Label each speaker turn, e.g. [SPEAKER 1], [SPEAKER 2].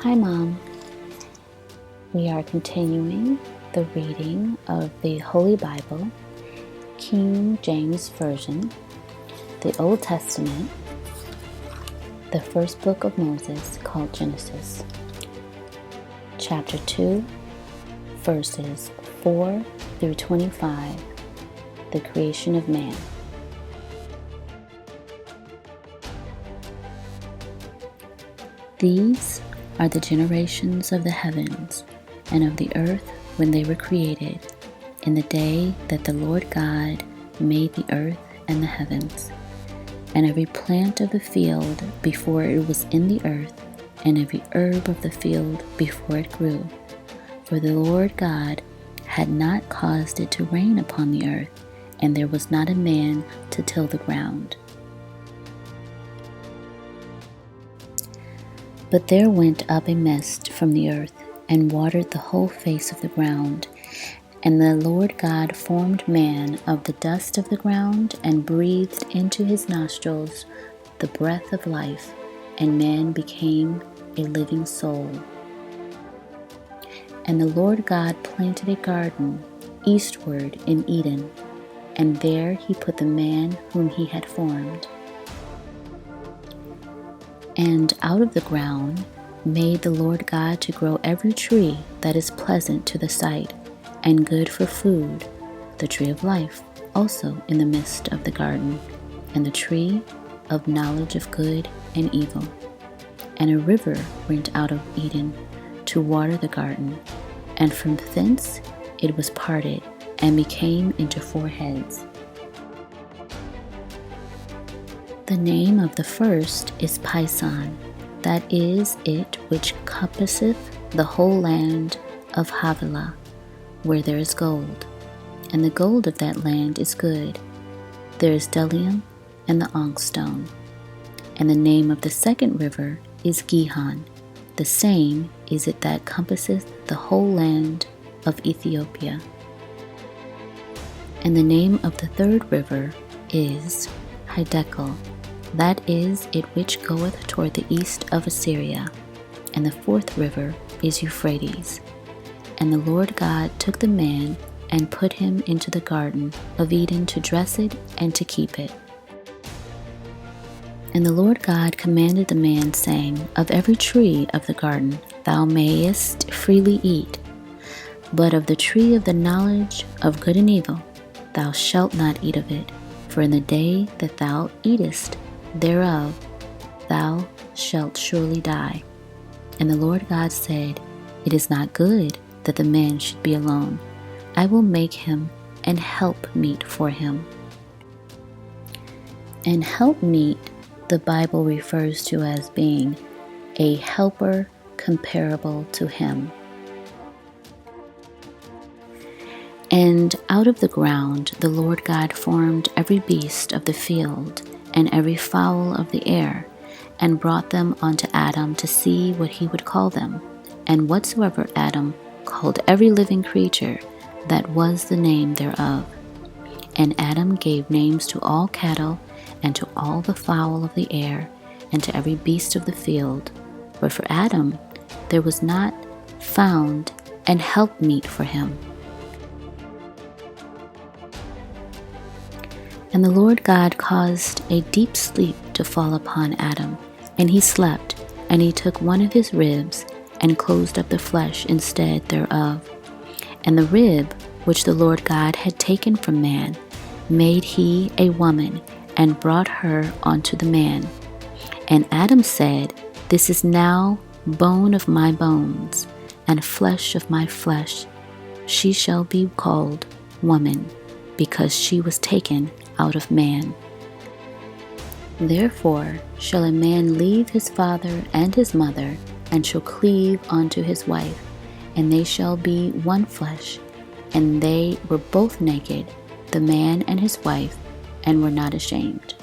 [SPEAKER 1] Hi, Mom. We are continuing the reading of the Holy Bible, King James Version, the Old Testament, the first book of Moses called Genesis, chapter 2, verses 4 through 25, the creation of man. These are the generations of the heavens and of the earth when they were created, in the day that the Lord God made the earth and the heavens, and every plant of the field before it was in the earth, and every herb of the field before it grew. For the Lord God had not caused it to rain upon the earth, and there was not a man to till the ground. But there went up a mist from the earth, and watered the whole face of the ground. And the Lord God formed man of the dust of the ground, and breathed into his nostrils the breath of life, and man became a living soul. And the Lord God planted a garden eastward in Eden, and there he put the man whom he had formed. And out of the ground made the Lord God to grow every tree that is pleasant to the sight, and good for food, the tree of life also in the midst of the garden, and the tree of knowledge of good and evil. And a river went out of Eden to water the garden, and from thence it was parted, and became into 4 heads. The name of the first is Pison, that is it which compasseth the whole land of Havilah, where there is gold. And the gold of that land is good. There is bdellium and the onyx stone. And the name of the second river is Gihon. The same is it that compasseth the whole land of Ethiopia. And the name of the third river is Hiddekel. That is it which goeth toward the east of Assyria. And the fourth river is Euphrates. And the Lord God took the man and put him into the garden of Eden to dress it and to keep it. And the Lord God commanded the man, saying, Of every tree of the garden thou mayest freely eat, but of the tree of the knowledge of good and evil thou shalt not eat of it, for in the day that thou eatest thereof thou shalt surely die. And the Lord God said, It is not good that the man should be alone. I will make him an helpmeet for him. And helpmeet the Bible refers to as being a helper comparable to him. And out of the ground the Lord God formed every beast of the field, and every fowl of the air, and brought them unto Adam to see what he would call them. And whatsoever Adam called every living creature, that was the name thereof. And Adam gave names to all cattle, and to all the fowl of the air, and to every beast of the field. But for Adam there was not found an helpmeet for him. And the Lord God caused a deep sleep to fall upon Adam, and he slept, and he took one of his ribs, and closed up the flesh instead thereof. And the rib which the Lord God had taken from man made he a woman, and brought her unto the man. And Adam said, This is now bone of my bones, and flesh of my flesh. She shall be called woman, because she was taken out of man. Therefore shall a man leave his father and his mother, and shall cleave unto his wife, and they shall be one flesh. And they were both naked, the man and his wife, and were not ashamed.